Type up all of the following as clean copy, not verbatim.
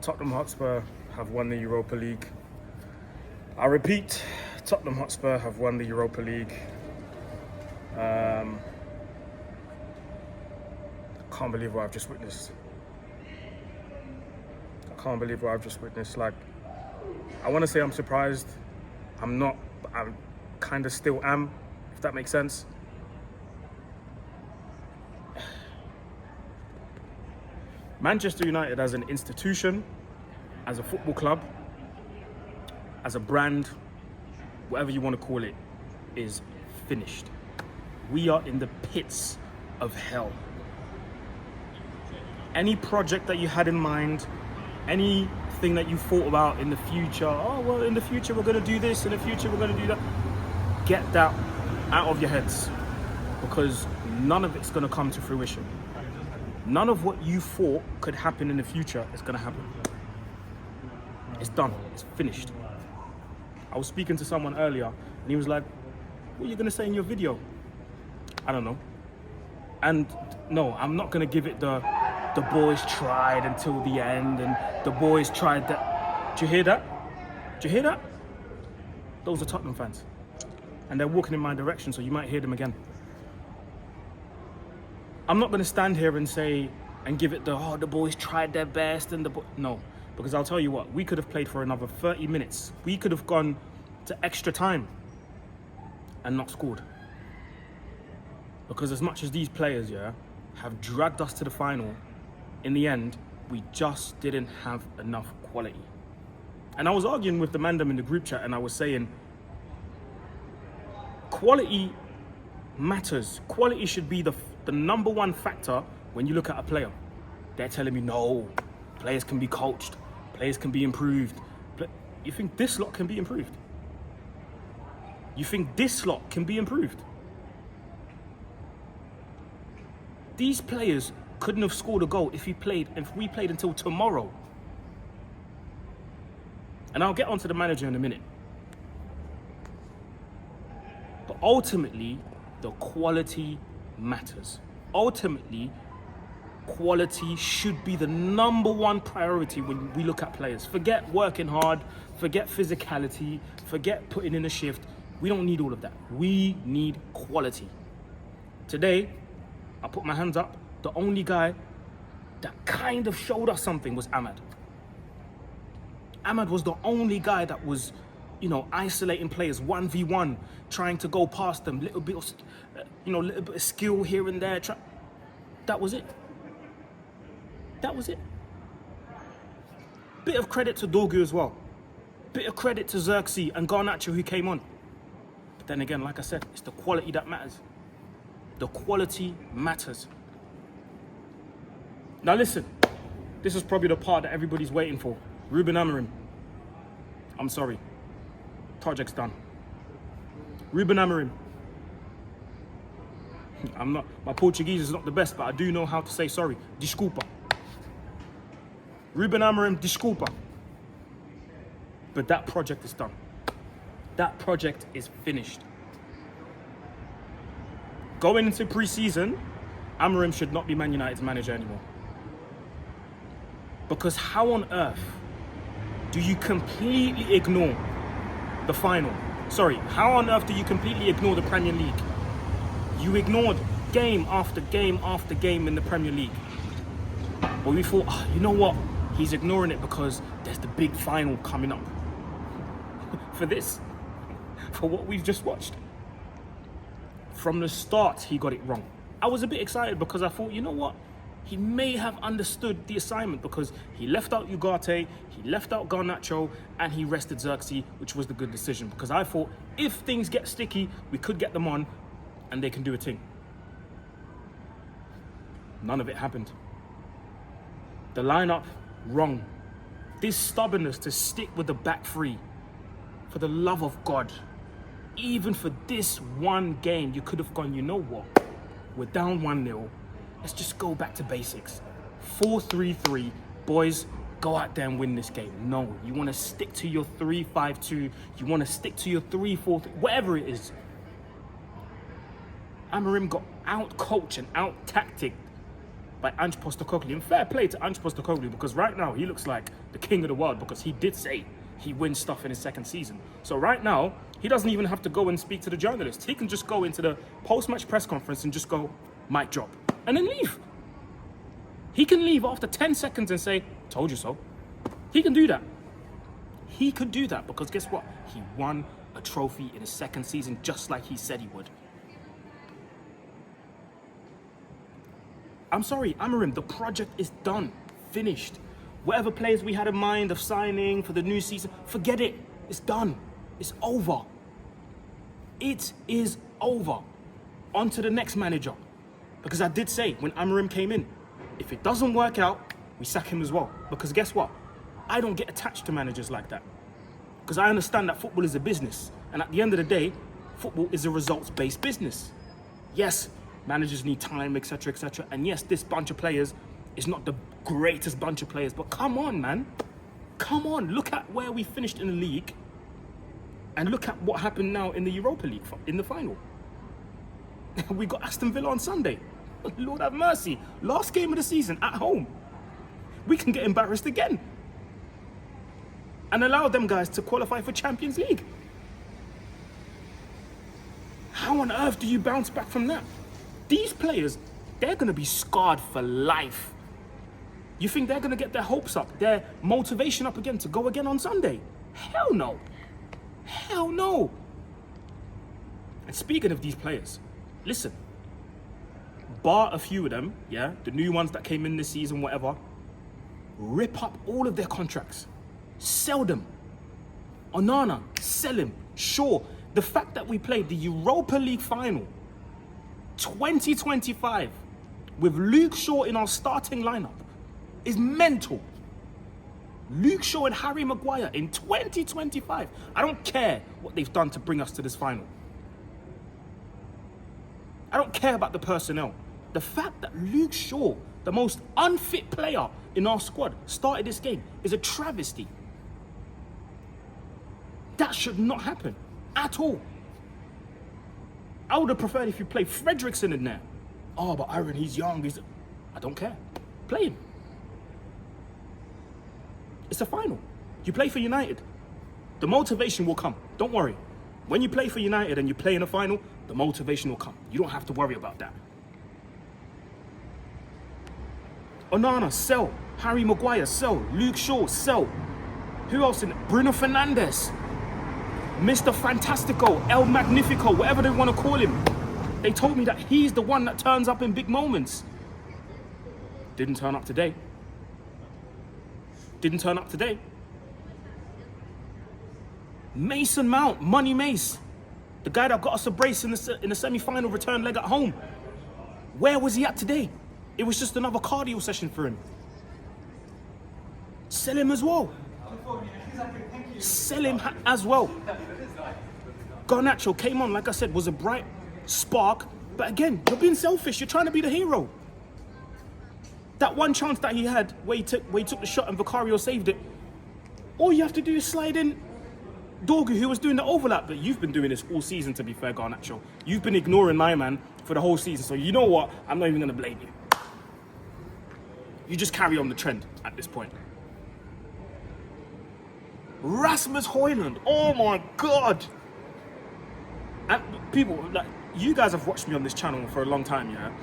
Tottenham Hotspur have won the Europa League. I repeat, Tottenham Hotspur have won the Europa League. Can't believe what I've just witnessed. I can't believe what I've just witnessed. Like, I want to say I'm surprised. I'm not, but I kind of still am, if that makes sense. Manchester United as an institution, as a football club, as a brand, whatever you want to call it, is finished. We are in the pits of hell. Any project that you had in mind, anything that you thought about in the future, oh, well, in the future we're going to do this, in the future we're going to do that, get that out of your heads, because none of it's going to come to fruition. None of what you thought could happen in the future is going to happen. It's done. It's finished. I was speaking to someone earlier, and he was like, what are you going to say in your video? I don't know. And no, I'm not going to give it the boys tried until the end, and the boys tried that. Do you hear that? Do you hear that? Those are Tottenham fans. And they're walking in my direction, so you might hear them again. I'm not going to stand here and say, and give it the boys tried their best, and no. Because I'll tell you what, we could have played for another 30 minutes. We could have gone to extra time and not scored. Because as much as these players, have dragged us to the final, in the end, we just didn't have enough quality. And I was arguing with the mandem in the group chat, and I was saying, quality matters. Quality should be the number one factor when you look at a player. They're telling me, no, players can be coached, players can be improved. You think this lot can be improved? You think this lot can be improved? These players couldn't have scored a goal if we played until tomorrow. And I'll get onto the manager in a minute. But ultimately, the quality matters. Ultimately, quality should be the number one priority when we look at players. Forget working hard, forget physicality, forget putting in a shift. We don't need all of that. We need quality. Today, I put my hands up. The only guy that kind of showed us something was Ahmad. Ahmad was the only guy that was, isolating players 1v1, trying to go past them, little bit of skill here and there. That was it. That was it. Bit of credit to Dorgu as well. Bit of credit to Xerxes and Garnacho who came on. But then again, like I said, it's the quality that matters. The quality matters. Now listen, this is probably the part that everybody's waiting for. Ruben Amorim. I'm sorry. Project's done. Ruben Amorim. My Portuguese is not the best, but I do know how to say sorry. Desculpa. Ruben Amorim, desculpa. But that project is done. That project is finished. Going into pre-season, Amorim should not be Man United's manager anymore. Because how on earth do you completely ignore the final? Sorry, how on earth do you completely ignore the Premier League? You ignored game after game after game in the Premier League. But we thought, you know what? He's ignoring it because there's the big final coming up. For what we've just watched. From the start, he got it wrong. I was a bit excited because I thought, you know what? He may have understood the assignment because he left out Ugarte, he left out Garnacho, and he rested Xerxes, which was the good decision. Because I thought, if things get sticky, we could get them on and they can do a thing. None of it happened. The lineup, wrong. This stubbornness to stick with the back three, for the love of God, even for this one game, you could have gone, you know what? We're down 1-0. Let's just go back to basics. 4-3-3. Boys, go out there and win this game. No, you want to stick to your 3-5-2. You want to stick to your 3-4-3, whatever it is. Amorim got out-coached and out-tacticked by Ange Postecoglou. And fair play to Ange Postecoglou, because right now he looks like the king of the world, because he did say he wins stuff in his second season. So right now, he doesn't even have to go and speak to the journalists. He can just go into the post-match press conference and just go, mic drop, and then leave. He can leave after 10 seconds and say, told you so. He can do that. He could do that because guess what? He won a trophy in his second season just like he said he would. I'm sorry, Amorim, the project is done, finished. Whatever players we had in mind of signing for the new season, forget it. It's done. It's over. It is over. On to the next manager. Because I did say when Amorim came in, if it doesn't work out, we sack him as well. Because guess what? I don't get attached to managers like that. Because I understand that football is a business. And at the end of the day, football is a results-based business. Yes, managers need time, etc., etc. And yes, this bunch of players is not the greatest bunch of players. But come on, man. Come on. Look at where we finished in the league. And look at what happened now in the Europa League, in the final. We got Aston Villa on Sunday. Lord have mercy. Last game of the season at home. We can get embarrassed again. And allow them guys to qualify for Champions League. How on earth do you bounce back from that? These players, they're going to be scarred for life. You think they're going to get their hopes up, their motivation up again to go again on Sunday? Hell no. Hell no. And speaking of these players, listen, bar a few of them, yeah, the new ones that came in this season, whatever, rip up all of their contracts. Sell them. Onana, sell him. Sure, the fact that we played the Europa League final 2025 with Luke Shaw in our starting lineup is mental. Luke Shaw and Harry Maguire in 2025. I don't care what they've done to bring us to this final. I don't care about the personnel. The fact that Luke Shaw, the most unfit player in our squad, started this game is a travesty. That should not happen at all. I would have preferred if you played Fredrickson in there. Oh, but Aaron, he's young. I don't care. Play him. It's a final. You play for United. The motivation will come. Don't worry. When you play for United and you play in a final, the motivation will come. You don't have to worry about that. Onana, sell. Harry Maguire, sell. Luke Shaw, sell. Who else in it? Bruno Fernandes. Mr. Fantastico, El Magnifico, whatever they want to call him. They told me that he's the one that turns up in big moments. Didn't turn up today. Didn't turn up today. Mason Mount, Money Mace. The guy that got us a brace in the semi-final return leg at home. Where was he at today? It was just another cardio session for him. Sell him as well. Sell him as well. Garnacho came on, like I said, was a bright spark. But again, you're being selfish. You're trying to be the hero. That one chance that he had where he took the shot and Vicario saved it. All you have to do is slide in Dorgu, who was doing the overlap. But you've been doing this all season, to be fair, Garnacho. You've been ignoring my man for the whole season. So you know what? I'm not even going to blame you. You just carry on the trend at this point. Rasmus Højlund. Oh my God. And people, like, you guys have watched me on this channel for a long time, yeah?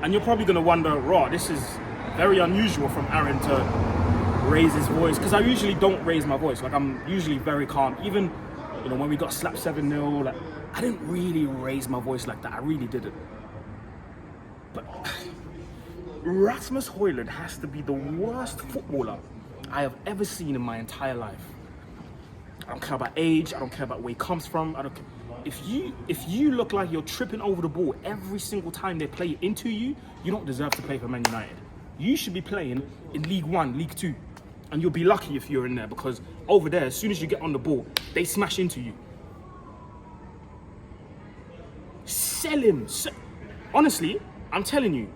And you're probably going to wonder, raw, this is very unusual from Aaron to raise his voice. Because I usually don't raise my voice. Like, I'm usually very calm. Even, you know, when we got slapped 7-0, like, I didn't really raise my voice like that. I really didn't. But Rasmus Højlund has to be the worst footballer I have ever seen in my entire life. I don't care about age. I don't care about where he comes from. I don't care. If you look like you're tripping over the ball every single time they play into you, you don't deserve to play for Man United. You should be playing in League One, League Two, and you'll be lucky if you're in there, because over there, as soon as you get on the ball, they smash into you. Sell him. Honestly, I'm telling you,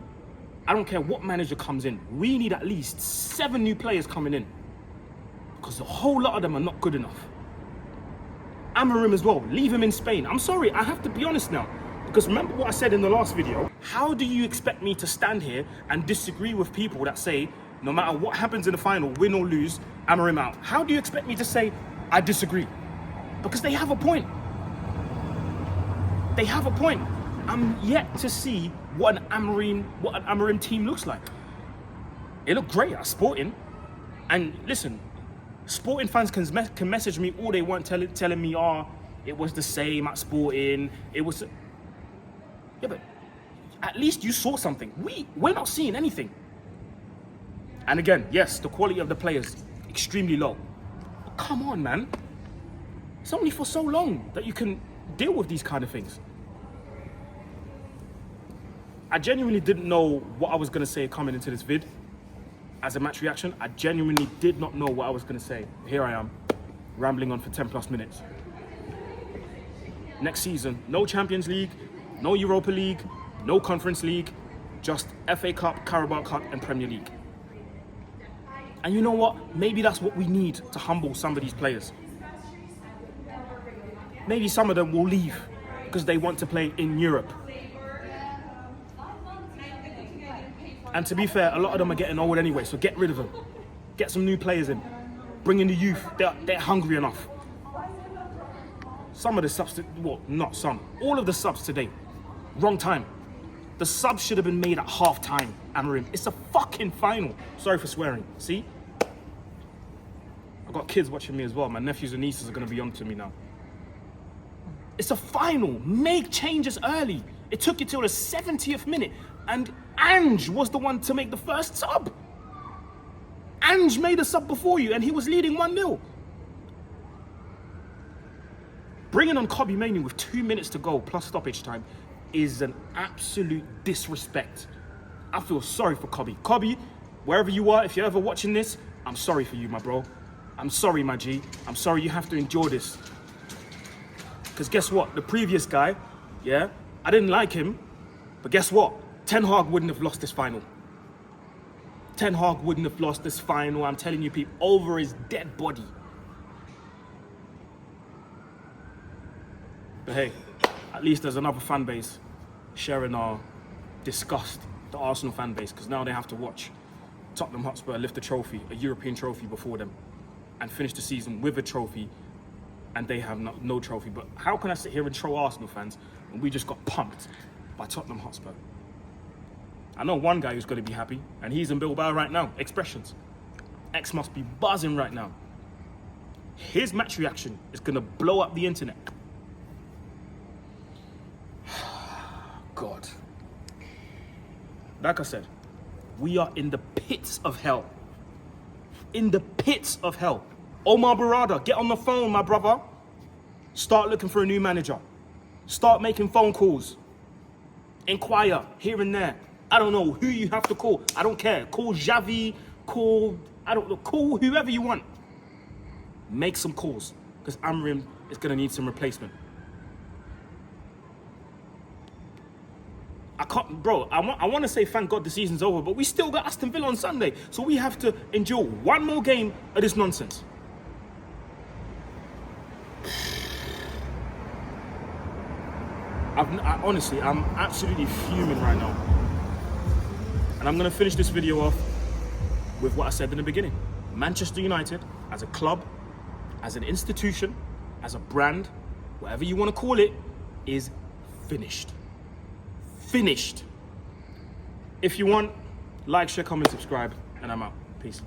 I don't care what manager comes in. We need at least 7 new players coming in, because a whole lot of them are not good enough. Amorim as well. Leave him in Spain. I'm sorry, I have to be honest now. Because remember what I said in the last video? How do you expect me to stand here and disagree with people that say, no matter what happens in the final, win or lose, Amorim out? How do you expect me to say I disagree? Because they have a point. They have a point. I'm yet to see what an Amorim team looks like. It looked great at Sporting. And listen, Sporting fans can message me all they want, telling me, oh, it was the same at Sporting. It was... Yeah, but at least you saw something. We're not seeing anything. And again, yes, the quality of the players, extremely low. But come on, man. It's only for so long that you can deal with these kind of things. I genuinely didn't know what I was going to say coming into this vid. As a match reaction, I genuinely did not know what I was going to say. Here I am, rambling on for 10 plus minutes. Next season, no Champions League, no Europa League, no Conference League, just FA Cup, Carabao Cup and Premier League. And you know what? Maybe that's what we need to humble some of these players. Maybe some of them will leave because they want to play in Europe. And to be fair, a lot of them are getting old anyway, so get rid of them. Get some new players in. Bring in the youth. They're hungry enough. Some of the subs, well, not some. All of the subs today, wrong time. The subs should have been made at half time, Amorim. It's a fucking final. Sorry for swearing. See? I've got kids watching me as well. My nephews and nieces are going to be on to me now. It's a final. Make changes early. It took you till the 70th minute. And Ange was the one to make the first sub. Ange made a sub before you and he was leading 1-0. Bringing on Kobbie Mainoo with 2 minutes to go plus stoppage time is an absolute disrespect. I feel sorry for Kobbie. Kobbie, wherever you are, if you're ever watching this, I'm sorry for you, my bro. I'm sorry, my G. I'm sorry you have to endure this. Because guess what? The previous guy, yeah, I didn't like him, but guess what? Ten Hag wouldn't have lost this final. Ten Hag wouldn't have lost this final, I'm telling you people, over his dead body. But hey, at least there's another fan base sharing our disgust, the Arsenal fan base, because now they have to watch Tottenham Hotspur lift a trophy, a European trophy before them, and finish the season with a trophy, and they have no trophy. But how can I sit here and troll Arsenal fans when we just got pumped by Tottenham Hotspur? I know one guy who's going to be happy, and he's in Bilbao right now. Expressions. X must be buzzing right now. His match reaction is going to blow up the internet. God. Like I said, we are in the pits of hell. In the pits of hell. Omar Barada, get on the phone, my brother. Start looking for a new manager. Start making phone calls. Inquire here and there. I don't know who you have to call. I don't care. Call Xavi, call whoever you want. Make some calls, because Amorim is going to need some replacement. I want to say thank God the season's over, but we still got Aston Villa on Sunday, so we have to endure one more game of this nonsense. Honestly, I'm absolutely fuming right now. And I'm going to finish this video off with what I said in the beginning. Manchester United, as a club, as an institution, as a brand, whatever you want to call it, is finished. Finished. If you want, like, share, comment, subscribe, and I'm out. Peace.